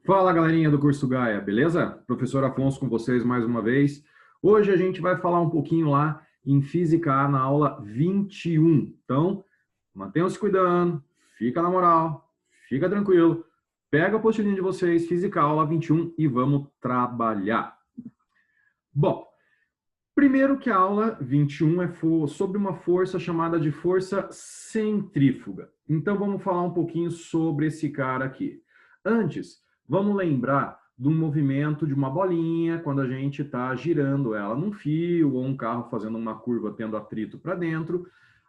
Fala, galerinha do curso Gaia, beleza? Professor Afonso com vocês mais uma vez. Hoje a gente vai falar um pouquinho lá em Física A na aula 21. Então, mantenham-se cuidando, fica na moral, fica tranquilo. Pega a apostilinha de vocês, Física A, aula 21 e vamos trabalhar. Bom, primeiro que a aula 21 é sobre uma força chamada de força centrífuga. Então, vamos falar um pouquinho sobre esse cara aqui. Antes, vamos lembrar de um movimento de uma bolinha, quando a gente está girando ela num fio, ou um carro fazendo uma curva tendo atrito para dentro.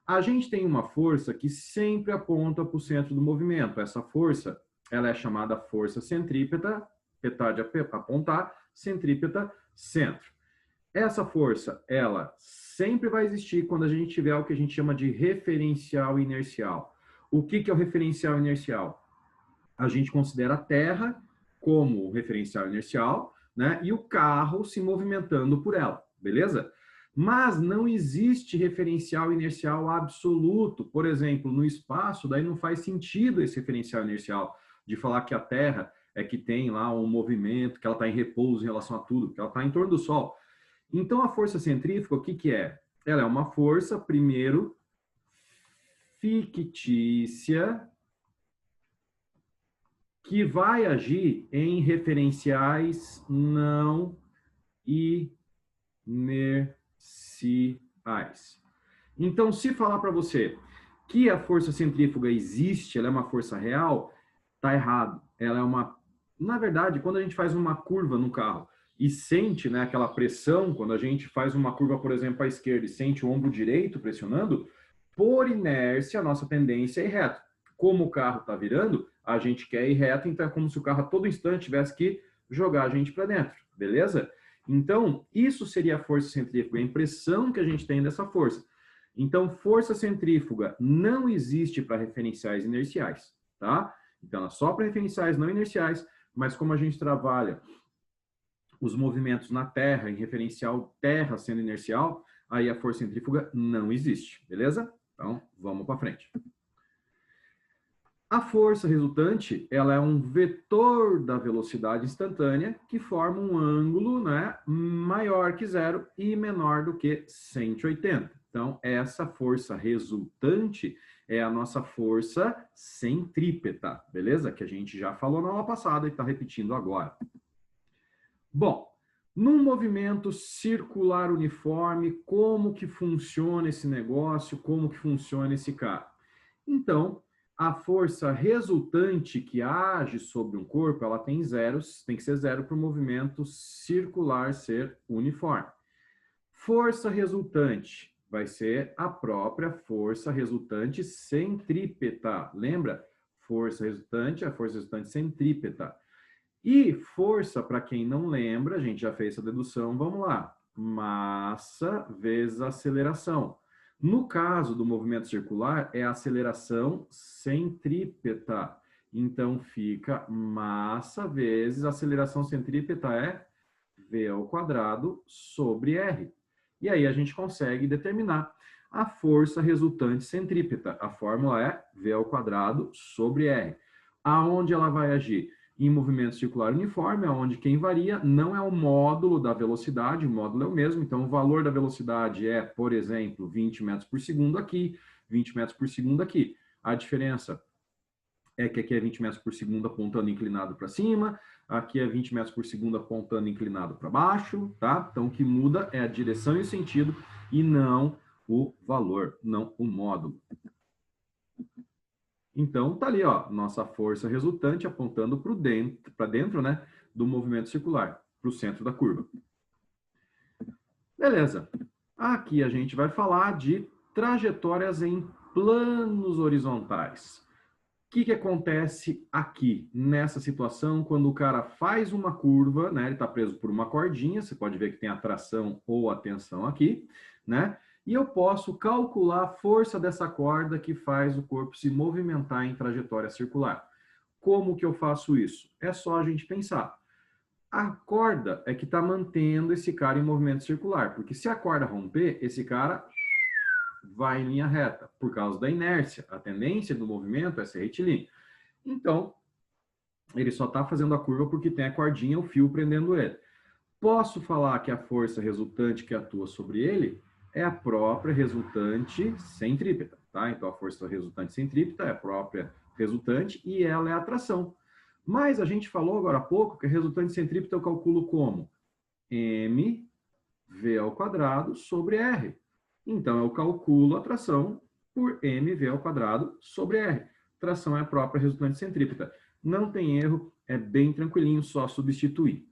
A gente tem uma força que sempre aponta para o centro do movimento. Essa força, ela é chamada força centrípeta, peta de apontar, centrípeta, centro. Essa força, ela sempre vai existir quando a gente tiver o que a gente chama de referencial inercial. O que é o referencial inercial? A gente considera a Terra como referencial inercial, né? E o carro se movimentando por ela, beleza? Mas não existe referencial inercial absoluto. Por exemplo, no espaço, daí não faz sentido esse referencial inercial de falar que a Terra é que tem lá um movimento, que ela está em repouso em relação a tudo, que ela está em torno do Sol. Então, a força centrífuga, o que é? Ela é uma força, primeiro, fictícia, que vai agir em referenciais não inerciais. Então, se falar para você que a força centrífuga existe, ela é uma força real, tá errado. Ela é uma... Na verdade, quando a gente faz uma curva no carro e sente, né, aquela pressão, quando a gente faz uma curva, por exemplo, à esquerda e sente o ombro direito pressionando, por inércia, a nossa tendência é ir reto. Como o carro está virando, a gente quer ir reto, então é como se o carro a todo instante tivesse que jogar a gente para dentro, beleza? Então, isso seria a força centrífuga, a impressão que a gente tem dessa força. Então, força centrífuga não existe para referenciais inerciais, tá? Então, ela é só para referenciais não inerciais, mas como a gente trabalha os movimentos na Terra, em referencial Terra sendo inercial, aí a força centrífuga não existe, beleza? Então, vamos para frente. A força resultante, ela é um vetor da velocidade instantânea que forma um ângulo, né, maior que zero e menor do que 180. Então, essa força resultante é a nossa força centrípeta, beleza? Que a gente já falou na aula passada e está repetindo agora. Bom, num movimento circular uniforme, como que funciona esse negócio? Como que funciona esse cara? Então, a força resultante que age sobre um corpo, ela tem zeros, tem que ser zero para o movimento circular ser uniforme. Força resultante vai ser a própria força resultante centrípeta. Lembra? Força resultante é a força resultante centrípeta. E força, para quem não lembra, a gente já fez essa dedução, vamos lá. Massa vezes aceleração. No caso do movimento circular, é a aceleração centrípeta. Então, fica massa vezes aceleração centrípeta é V ao quadrado sobre R. E aí a gente consegue determinar a força resultante centrípeta. A fórmula é V ao quadrado sobre R. Aonde ela vai agir? Em movimento circular uniforme, onde quem varia não é o módulo da velocidade, o módulo é o mesmo, então o valor da velocidade é, por exemplo, 20 metros por segundo aqui, 20 metros por segundo aqui. A diferença é que aqui é 20 metros por segundo apontando inclinado para cima, aqui é 20 metros por segundo apontando inclinado para baixo, tá? Então o que muda é a direção e o sentido e não o valor, não o módulo. Então, tá ali, ó, nossa força resultante apontando para dentro, né, do movimento circular, para o centro da curva. Beleza. Aqui a gente vai falar de trajetórias em planos horizontais. O que acontece aqui, nessa situação, quando o cara faz uma curva, né, ele está preso por uma cordinha, você pode ver que tem a tração ou a tensão aqui, né? E eu posso calcular a força dessa corda que faz o corpo se movimentar em trajetória circular. Como que eu faço isso? É só a gente pensar. A corda é que está mantendo esse cara em movimento circular, porque se a corda romper, esse cara vai em linha reta, por causa da inércia. A tendência do movimento é ser retilíneo. Então, ele só está fazendo a curva porque tem a cordinha, o fio prendendo ele. Posso falar que a força resultante que atua sobre ele é a própria resultante centrípeta, tá? Então, a força resultante centrípeta é a própria resultante e ela é a atração. Mas a gente falou agora há pouco que a resultante centrípeta eu calculo como mv ao quadrado sobre r. Então, eu calculo a tração por mv ao quadrado sobre r. Tração é a própria resultante centrípeta. Não tem erro, é bem tranquilinho, só substituir.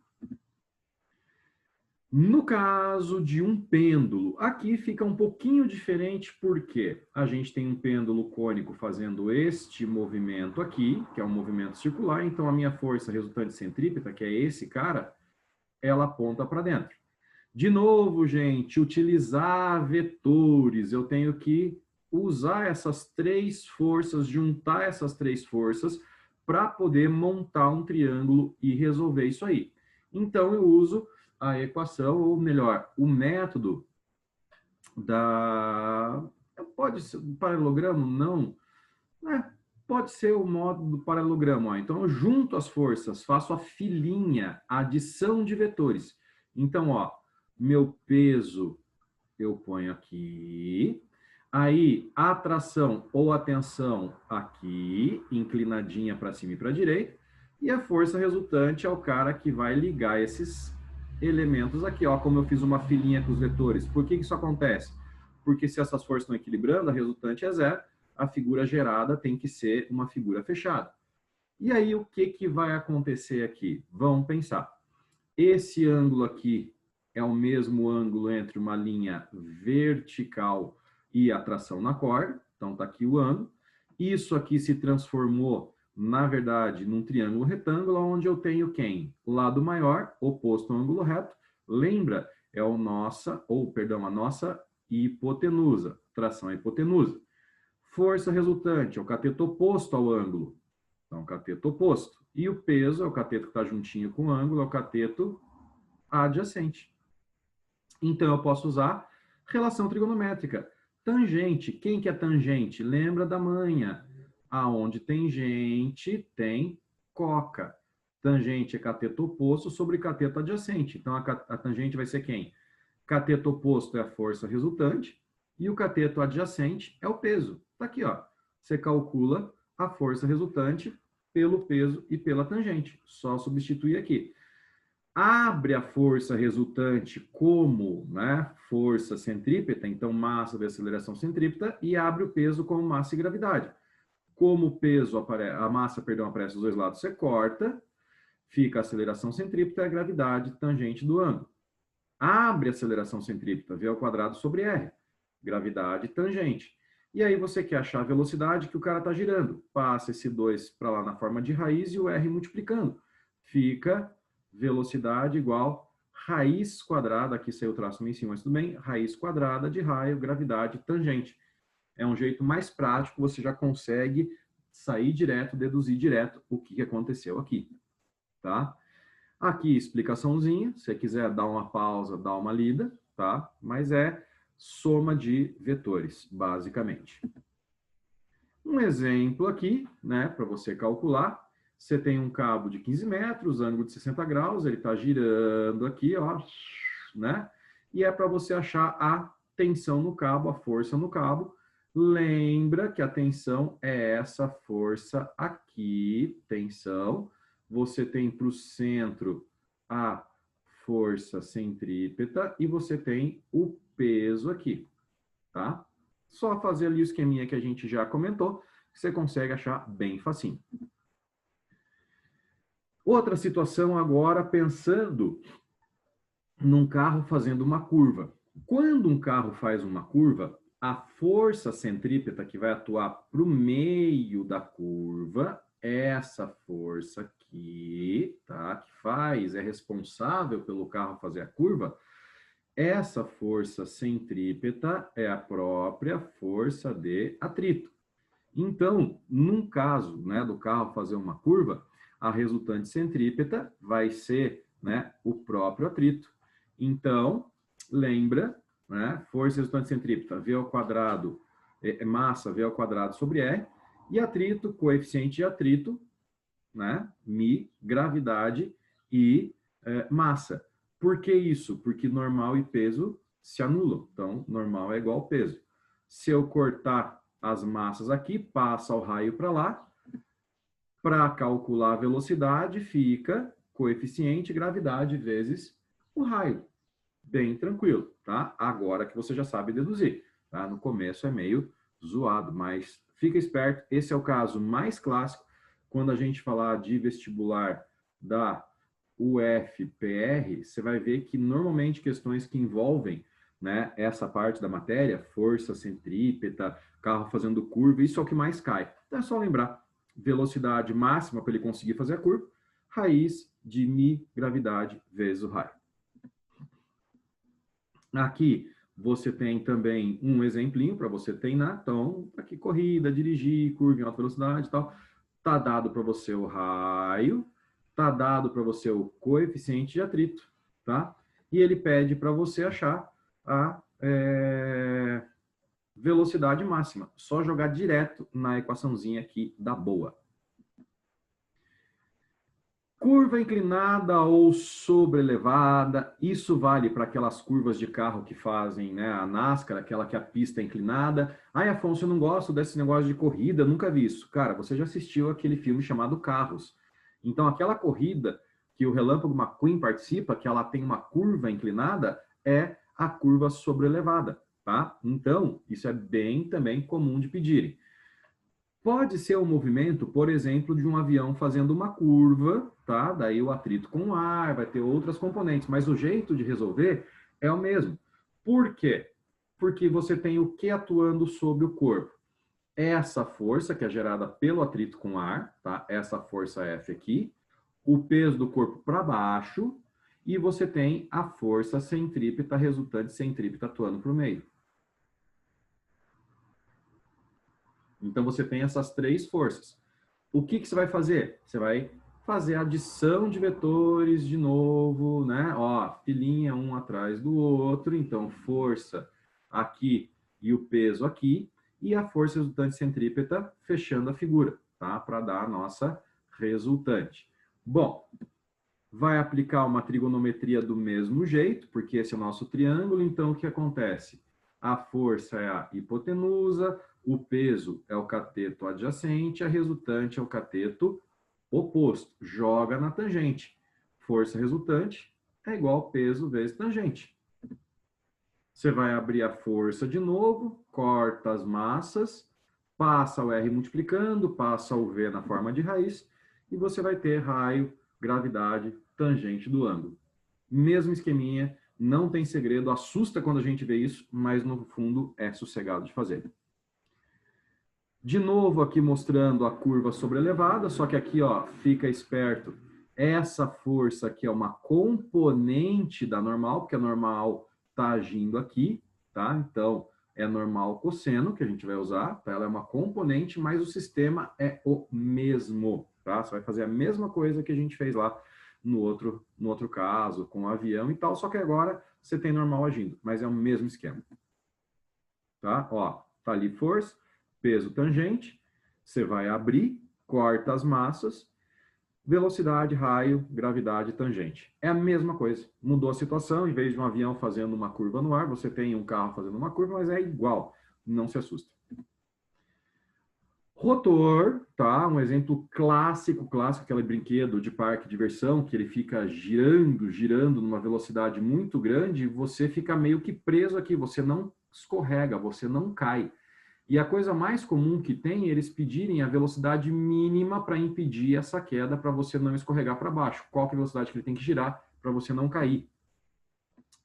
No caso de um pêndulo, aqui fica um pouquinho diferente porque a gente tem um pêndulo cônico fazendo este movimento aqui, que é um movimento circular, então a minha força resultante centrípeta, que é esse cara, ela aponta para dentro. De novo, gente, utilizar vetores, eu tenho que usar essas três forças, juntar essas três forças para poder montar um triângulo e resolver isso aí. Então, eu uso a equação, ou melhor, o método da... Pode ser um paralelogramo? Não. Pode ser o modo do paralelogramo. Ó. Então, eu junto as forças, faço a filinha, a adição de vetores. Então, ó, meu peso eu ponho aqui. Aí, a atração ou a tensão aqui, inclinadinha para cima e para a direita. E a força resultante é o cara que vai ligar esses elementos aqui, ó, como eu fiz uma filinha com os vetores. Por que isso acontece? Porque se essas forças estão equilibrando, a resultante é zero, a figura gerada tem que ser uma figura fechada. E aí, o que vai acontecer aqui? Vamos pensar. Esse ângulo aqui é o mesmo ângulo entre uma linha vertical e a tração na corda. Então, está aqui o ângulo. Isso aqui se transformou, na verdade, num triângulo retângulo, onde eu tenho quem? Lado maior, oposto ao ângulo reto. Lembra? É a nossa hipotenusa. Tração é hipotenusa. Força resultante é o cateto oposto ao ângulo. Então, cateto oposto. E o peso é o cateto que está juntinho com o ângulo, é o cateto adjacente. Então, eu posso usar relação trigonométrica. Tangente. Quem que é tangente? Lembra da manha. Aonde tem gente, tem coca. Tangente é cateto oposto sobre cateto adjacente. Então, a tangente vai ser quem? Cateto oposto é a força resultante e o cateto adjacente é o peso. Está aqui, ó. Você calcula a força resultante pelo peso e pela tangente. Só substituir aqui. Abre a força resultante como, né, força centrípeta, então massa vezes aceleração centrípeta, e abre o peso como massa e gravidade. Como o peso a massa, aparece dos dois lados, você corta, fica a aceleração centrípeta e a gravidade tangente do ângulo. Abre a aceleração centrípeta, v ao quadrado sobre r, gravidade tangente. E aí você quer achar a velocidade que o cara está girando. Passa esse 2 para lá na forma de raiz e o r multiplicando. Fica velocidade igual raiz quadrada, aqui saiu o traço meio em cima, mas tudo bem, raiz quadrada de raio, gravidade tangente. É um jeito mais prático, você já consegue sair direto, deduzir direto o que aconteceu aqui, tá? Aqui, explicaçãozinha, se você quiser dar uma pausa, dar uma lida, tá? Mas é soma de vetores, basicamente. Um exemplo aqui, né, para você calcular, você tem um cabo de 15 metros, ângulo de 60 graus, ele está girando aqui, ó, né? E é para você achar a tensão no cabo, a força no cabo. Lembra que a tensão é essa força aqui, tensão. Você tem para o centro a força centrípeta e você tem o peso aqui, tá? Só fazer ali o esqueminha que a gente já comentou, que você consegue achar bem facinho. Outra situação agora, pensando num carro fazendo uma curva. Quando um carro faz uma curva, a força centrípeta que vai atuar para o meio da curva, essa força aqui, tá? Que faz, é responsável pelo carro fazer a curva, essa força centrípeta é a própria força de atrito. Então, num caso, né, do carro fazer uma curva, a resultante centrípeta vai ser, né, o próprio atrito. Então, lembra, né, força resultante centrípeta, V ao quadrado, massa V ao quadrado sobre R, e atrito, coeficiente de atrito, né? Mi, gravidade e massa. Por que isso? Porque normal e peso se anulam. Então, normal é igual ao peso. Se eu cortar as massas aqui, passa o raio para lá. Para calcular a velocidade, fica coeficiente gravidade vezes o raio. Bem tranquilo, tá? Agora que você já sabe deduzir, tá? No começo é meio zoado, mas fica esperto. Esse é o caso mais clássico quando a gente falar de vestibular da UFPR, você vai ver que normalmente questões que envolvem, né, essa parte da matéria, força centrípeta, carro fazendo curva, isso é o que mais cai. Então é só lembrar, velocidade máxima para ele conseguir fazer a curva, raiz de mi gravidade vezes o raio. Aqui você tem também um exemplinho para você treinar. Então, aqui corrida, dirigir, curva em alta velocidade e tal. Tá dado para você o raio, tá dado para você o coeficiente de atrito, tá? E ele pede para você achar a velocidade máxima. Só jogar direto na equaçãozinha aqui da boa. Curva inclinada ou sobrelevada, isso vale para aquelas curvas de carro que fazem, né, a NASCAR, aquela que a pista é inclinada. Ai, Afonso, eu não gosto desse negócio de corrida, nunca vi isso. Cara, você já assistiu aquele filme chamado Carros. Então, aquela corrida que o Relâmpago McQueen participa, que ela tem uma curva inclinada, é a curva sobrelevada, tá? Então, isso é bem também comum de pedirem. Pode ser um movimento, por exemplo, de um avião fazendo uma curva, tá? Daí o atrito com o ar, vai ter outras componentes, mas o jeito de resolver é o mesmo. Por quê? Porque você tem o que atuando sobre o corpo? Essa força que é gerada pelo atrito com o ar, tá? Essa força F aqui, o peso do corpo para baixo, e você tem a força centrípeta, resultante centrípeta atuando para o meio. Então, você tem essas três forças. O que você vai fazer? Você vai fazer a adição de vetores de novo, né? Ó, filinha um atrás do outro. Então, força aqui e o peso aqui. E a força resultante centrípeta fechando a figura, tá? Para dar a nossa resultante. Bom, vai aplicar uma trigonometria do mesmo jeito, porque esse é o nosso triângulo. Então, o que acontece? A força é a hipotenusa, o peso é o cateto adjacente, a resultante é o cateto oposto. Joga na tangente. Força resultante é igual peso vezes tangente. Você vai abrir a força de novo, corta as massas, passa o R multiplicando, passa o V na forma de raiz, e você vai ter raio, gravidade, tangente do ângulo. Mesmo esqueminha, não tem segredo, assusta quando a gente vê isso, mas no fundo é sossegado de fazer. De novo aqui mostrando a curva sobrelevada, só que aqui, ó, fica esperto, essa força aqui é uma componente da normal, porque a normal está agindo aqui, tá? Então, é normal cosseno que a gente vai usar, tá? Ela é uma componente, mas o sistema é o mesmo, tá? Você vai fazer a mesma coisa que a gente fez lá no outro caso, com o avião e tal, só que agora você tem normal agindo, mas é o mesmo esquema. Tá? Ó, tá ali força, peso tangente, você vai abrir, corta as massas, velocidade, raio, gravidade, tangente. É a mesma coisa. Mudou a situação, em vez de um avião fazendo uma curva no ar, você tem um carro fazendo uma curva, mas é igual. Não se assusta. Rotor, tá? Um exemplo clássico, aquele brinquedo de parque de diversão, que ele fica girando numa velocidade muito grande, e você fica meio que preso aqui, você não escorrega, você não cai. E a coisa mais comum que tem é eles pedirem a velocidade mínima para impedir essa queda, para você não escorregar para baixo. Qual que é a velocidade que ele tem que girar para você não cair?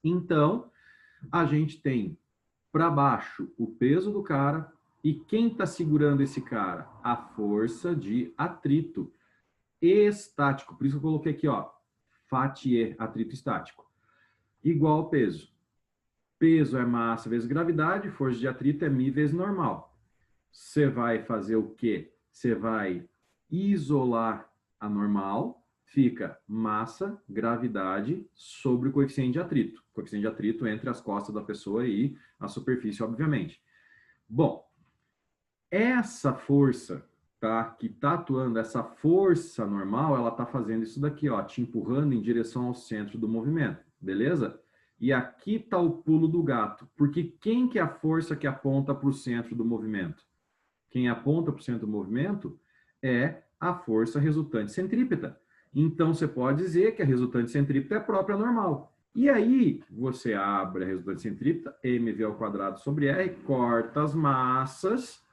Então, a gente tem para baixo o peso do cara, e quem está segurando esse cara? A força de atrito estático. Por isso eu coloquei aqui, ó, Fattier, atrito estático. Igual peso. Peso é massa vezes gravidade, força de atrito é mi vezes normal. Você vai fazer o quê? Você vai isolar a normal, fica massa, gravidade sobre o coeficiente de atrito. O coeficiente de atrito entre as costas da pessoa e a superfície, obviamente. Bom, essa força tá, que está atuando, essa força normal, ela está fazendo isso daqui, ó, te empurrando em direção ao centro do movimento, beleza? E aqui está o pulo do gato, porque quem que é a força que aponta para o centro do movimento? Quem aponta para o centro do movimento é a força resultante centrípeta. Então, você pode dizer que a resultante centrípeta é própria normal. E aí, você abre a resultante centrípeta, mv ao quadrado sobre r, corta as massas,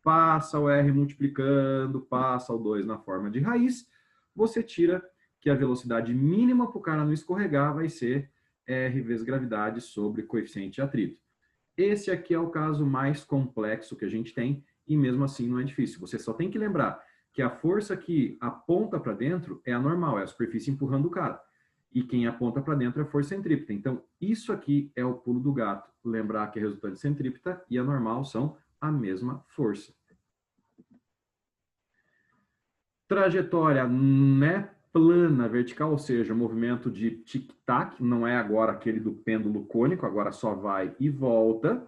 passa o r multiplicando, passa o 2 na forma de raiz, você tira que a velocidade mínima para o cara não escorregar vai ser r vezes gravidade sobre coeficiente de atrito. Esse aqui é o caso mais complexo que a gente tem, e mesmo assim não é difícil. Você só tem que lembrar que a força que aponta para dentro é a normal, é a superfície empurrando o cara. E quem aponta para dentro é a força centrípeta. Então, isso aqui é o pulo do gato. Lembrar que a resultante centrípeta e a normal são a mesma força. Trajetória, né, plana, vertical, ou seja, movimento de tic-tac, não é agora aquele do pêndulo cônico, agora só vai e volta.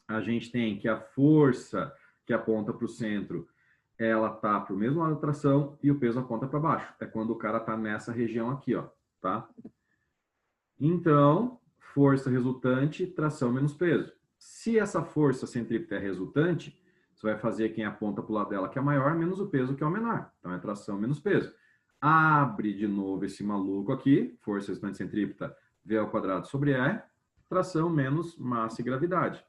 A gente tem que a força que aponta para o centro, ela está para o mesmo lado da tração e o peso aponta para baixo. É quando o cara está nessa região aqui, ó, tá? Então, força resultante, tração menos peso. Se essa força centrípeta é resultante, você vai fazer quem aponta para o lado dela, que é maior, menos o peso, que é o menor. Então, é tração menos peso. Abre de novo esse maluco aqui, força resultante centrípeta, V ao quadrado sobre E, tração menos massa e gravidade.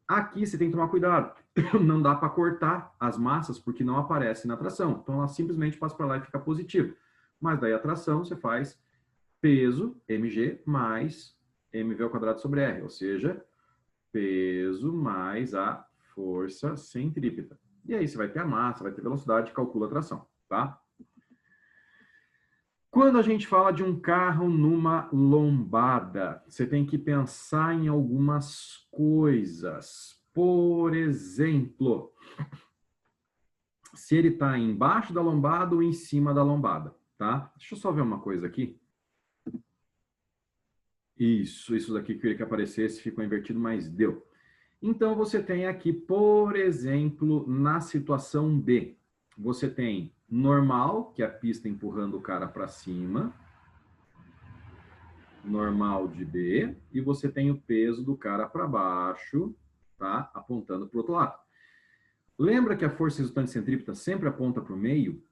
Aqui você tem que tomar cuidado. Não dá para cortar as massas porque não aparece na tração. Então, ela simplesmente passa para lá e fica positivo. Mas daí a tração você faz peso, mg, mais mv ao quadrado sobre r. Ou seja, peso mais a força centrípeta. E aí você vai ter a massa, vai ter velocidade, calcula a tração, tá? Quando a gente fala de um carro numa lombada, você tem que pensar em algumas coisas. Por exemplo, se ele está embaixo da lombada ou em cima da lombada, tá? Deixa eu só ver uma coisa aqui. Isso daqui que eu queria que aparecesse, ficou invertido, mas deu. Então, você tem aqui, por exemplo, na situação B, você tem normal, que é a pista empurrando o cara para cima, normal de B, e você tem o peso do cara para baixo, tá? Apontando para o outro lado. Lembra que a força resultante centrípeta sempre aponta para o meio?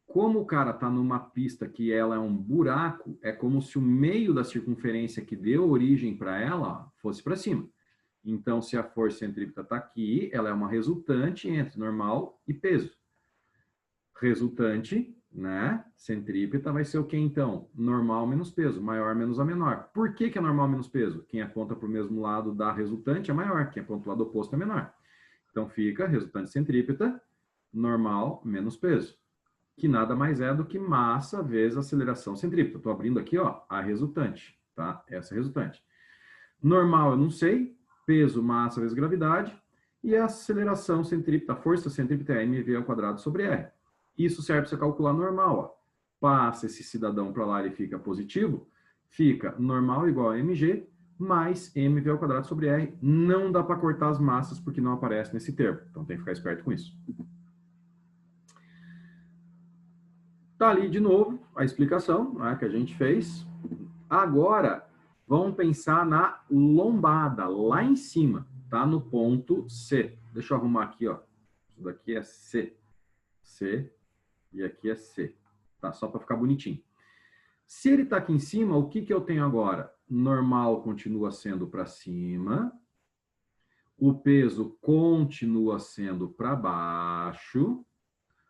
Como o cara está numa pista que ela é um buraco, é como se o meio da circunferência que deu origem para ela fosse para cima. Então, se a força centrípeta está aqui, ela é uma resultante entre normal e peso. Resultante, né? Centrípeta vai ser o que então? Normal menos peso, maior menos a menor. Por que é normal menos peso? Quem aponta para o mesmo lado da resultante é maior, quem aponta para o lado oposto é menor. Então fica resultante centrípeta, normal menos peso, que nada mais é do que massa vezes aceleração centrípeta. Estou abrindo aqui, ó, a resultante, tá? Essa é a resultante. Normal eu não sei, peso, massa vezes gravidade, e a aceleração centrípeta, a força centrípeta é mv ao quadrado sobre r. Isso serve para você calcular normal, ó. Passa esse cidadão para lá, ele fica positivo, fica normal igual a mg, mais mv ao quadrado sobre r. Não dá para cortar as massas porque não aparece nesse termo, então tem que ficar esperto com isso. Tá ali de novo a explicação, né, que a gente fez. Agora, vamos pensar na lombada, lá em cima, tá? No ponto C. Deixa eu arrumar aqui, ó. Isso daqui é C. C e aqui é C. Tá? Só para ficar bonitinho. Se ele está aqui em cima, o que eu tenho agora? Normal continua sendo para cima. O peso continua sendo para baixo.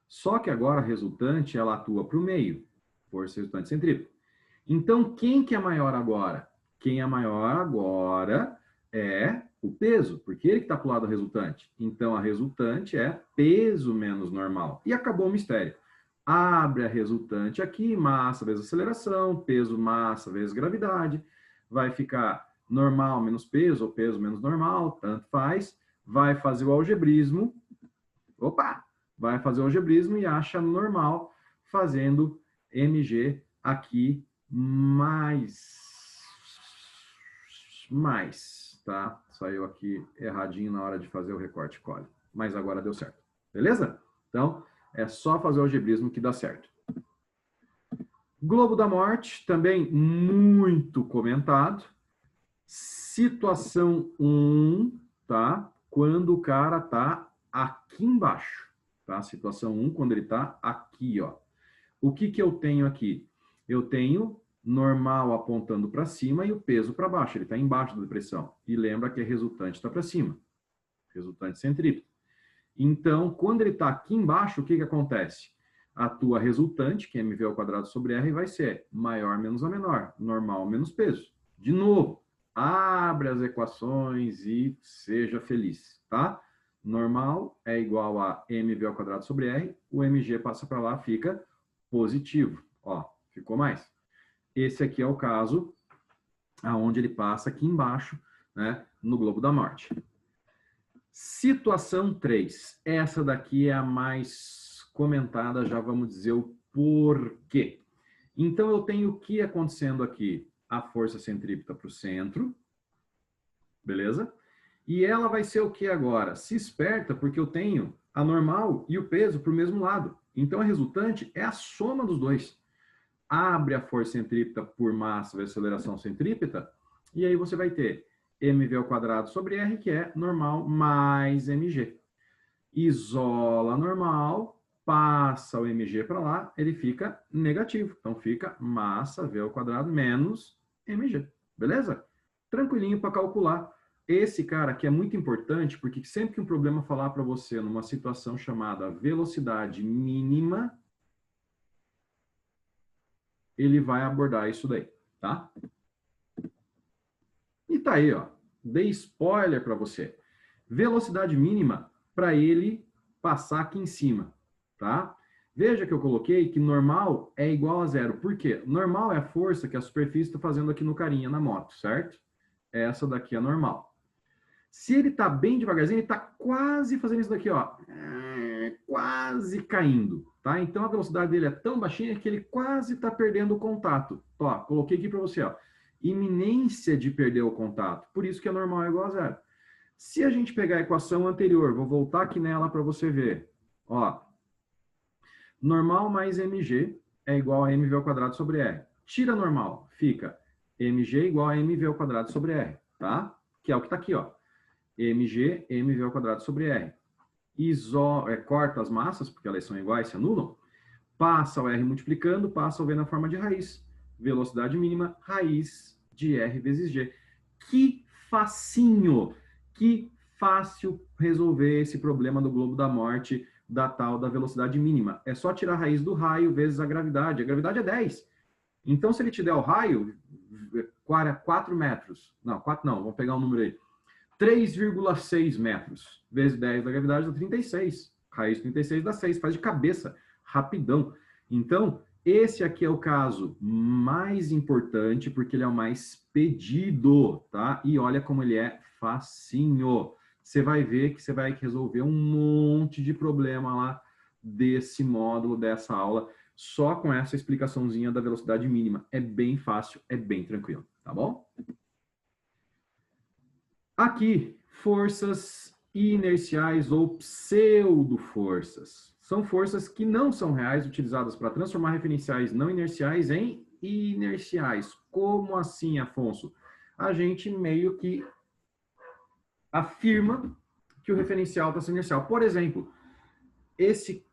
Só que agora a resultante, ela atua para o meio. Força resultante centrípeta. Então, quem que é maior agora? Quem é maior agora é o peso, porque ele que está para o lado da resultante. Então, a resultante é peso menos normal. E acabou o mistério. Abre a resultante aqui, massa vezes aceleração, peso, massa vezes gravidade. Vai ficar normal menos peso, ou peso menos normal, tanto faz. Vai fazer o algebrismo. Opa! Vai fazer o algebrismo e acha normal fazendo mg aqui mais, tá? Saiu aqui erradinho na hora de fazer o recorte cole. Mas agora deu certo. Beleza? Então, é só fazer o algebrismo que dá certo. Globo da morte, também muito comentado. Situação 1, tá? Quando o cara tá aqui embaixo, tá? Situação 1, quando ele tá aqui, ó. O que que eu tenho aqui? Eu tenho normal apontando para cima e o peso para baixo. Ele está embaixo da depressão. E lembra que a resultante está para cima. Resultante centrípeta. Então, quando ele está aqui embaixo, o que que acontece? A tua resultante, que é mv ao quadrado sobre r, vai ser maior menos a menor. Normal menos peso. De novo, abre as equações e seja feliz, tá? Normal é igual a mv ao quadrado sobre r. O mg passa para lá, fica positivo. Ó, ficou mais. Esse aqui é o caso aonde ele passa aqui embaixo, né, no globo da morte. Situação 3. Essa daqui é a mais comentada, já vamos dizer o porquê. Então, eu tenho o que acontecendo aqui? A força centrípeta para o centro, beleza? E ela vai ser o que agora? Se esperta, porque eu tenho a normal e o peso para o mesmo lado. Então, a resultante é a soma dos dois. Abre a força centrípeta por massa vezes aceleração centrípeta, e aí você vai ter mv ao quadrado sobre r, que é normal, mais mg. Isola normal, passa o mg para lá, ele fica negativo. Então, fica massa v ao quadrado menos mg. Beleza? Tranquilinho para calcular. Esse cara aqui é muito importante, porque sempre que um problema falar para você numa situação chamada velocidade mínima, ele vai abordar isso daí, tá? E tá aí, ó. Dei spoiler para você. Velocidade mínima para ele passar aqui em cima, tá? Veja que eu coloquei que normal é igual a zero. Por quê? Normal é a força que a superfície está fazendo aqui no carinha, na moto, certo? Essa daqui é normal. Se ele tá bem devagarzinho, ele tá quase fazendo isso daqui, ó. Quase caindo, tá? Então a velocidade dele é tão baixinha que ele quase tá perdendo o contato. Ó, coloquei aqui para você, ó. Iminência de perder o contato. Por isso que é normal é igual a zero. Se a gente pegar a equação anterior, vou voltar aqui nela para você ver. Ó, normal mais mg é igual a mv ao quadrado sobre r. Tira normal, fica mg igual a mv ao quadrado sobre r, tá? Que é o que tá aqui, ó. mg, mv ao quadrado sobre r. Corta as massas, porque elas são iguais, se anulam. Passa o r multiplicando, passa o v na forma de raiz. Velocidade mínima, raiz de r vezes g. Que facinho! Que fácil resolver esse problema do globo da morte da tal da velocidade mínima. É só tirar a raiz do raio vezes a gravidade. A gravidade é 10. Então, se ele te der o raio, 4 metros. Não, 4 não, vamos pegar um número aí. 3,6 metros vezes 10 da gravidade dá 36. Raiz de 36 dá 6. Faz de cabeça, rapidão. Então, esse aqui é o caso mais importante, porque ele é o mais pedido, tá? E olha como ele é facinho. Você vai ver que você vai resolver um monte de problema lá desse módulo, dessa aula, só com essa explicaçãozinha da velocidade mínima. É bem fácil, é bem tranquilo, tá bom? Aqui, forças inerciais ou pseudo-forças. São forças que não são reais, utilizadas para transformar referenciais não inerciais em inerciais. Como assim, Afonso? A gente meio que afirma que o referencial está sendo inercial. Por exemplo, esse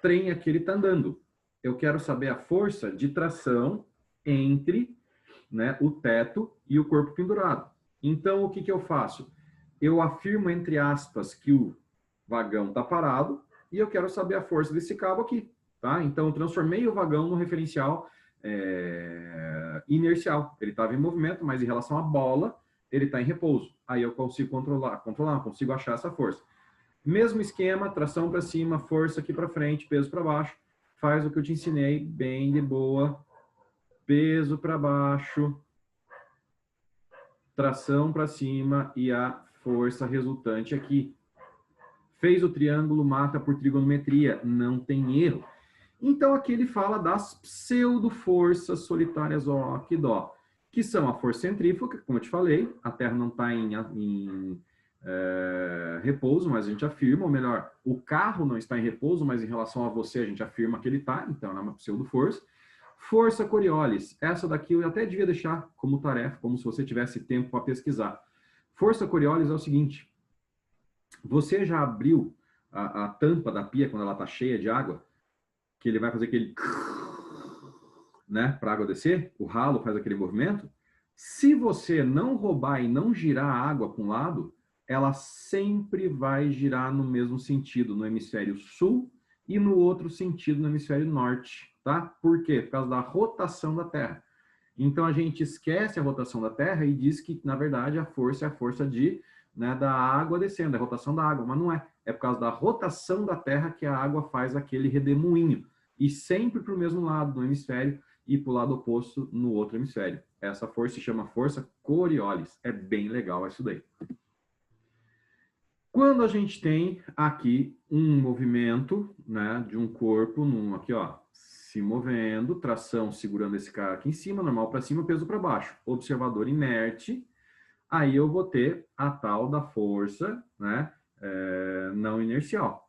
trem aqui, ele está andando. Eu quero saber a força de tração entre o teto e o corpo pendurado. Então, o que eu faço? Eu afirmo, entre aspas, que o vagão está parado e eu quero saber a força desse cabo aqui, tá? Então, eu transformei o vagão no referencial inercial. Ele estava em movimento, mas em relação à bola, ele está em repouso. Aí eu consigo controlar, consigo achar essa força. Mesmo esquema, tração para cima, força aqui para frente, peso para baixo. Faz o que eu te ensinei, bem de boa. Peso para baixo, tração para cima e a força resultante aqui. Fez o triângulo, mata por trigonometria, não tem erro. Então aqui ele fala das pseudo-forças solitárias, ó, que dó, que são a força centrífuga, como eu te falei, a Terra não está em repouso, mas a gente afirma, ou melhor, o carro não está em repouso, mas em relação a você a gente afirma que ele está, então ela é uma pseudo-força. Força Coriolis, essa daqui eu até devia deixar como tarefa, como se você tivesse tempo para pesquisar. Força Coriolis é o seguinte, você já abriu a tampa da pia quando ela está cheia de água? Que ele vai fazer aquele... né, para a água descer? O ralo faz aquele movimento? Se você não roubar e não girar a água para um lado, ela sempre vai girar no mesmo sentido, no hemisfério sul e no outro sentido, no hemisfério norte, tá? Por quê? Por causa da rotação da Terra. Então a gente esquece a rotação da Terra e diz que, na verdade, a força é a força da água descendo, é a rotação da água, mas não é. É por causa da rotação da Terra que a água faz aquele redemoinho. E sempre para o mesmo lado, no hemisfério, e para o lado oposto, no outro hemisfério. Essa força se chama força Coriolis. É bem legal isso daí. Quando a gente tem aqui um movimento, né, de um corpo, aqui, ó, se movendo, tração segurando esse cara aqui em cima, normal para cima, peso para baixo. Observador inerte, aí eu vou ter a tal da força, né, não inercial.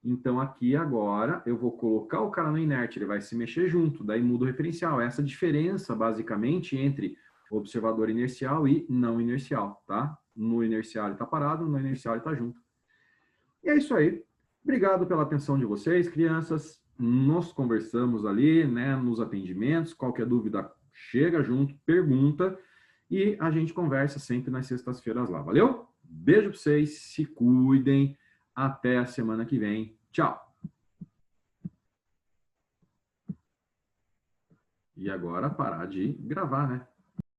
Então aqui agora eu vou colocar o cara no inerte, ele vai se mexer junto, daí muda o referencial. Essa diferença basicamente entre observador inercial e não inercial, tá? No inercial ele está parado, no inercial ele está junto. E é isso aí. Obrigado pela atenção de vocês, crianças. Nós conversamos ali, né, nos atendimentos. Qualquer dúvida, chega junto, pergunta e a gente conversa sempre nas sextas-feiras lá. Valeu? Beijo para vocês, se cuidem. Até a semana que vem. Tchau. E agora parar de gravar, né?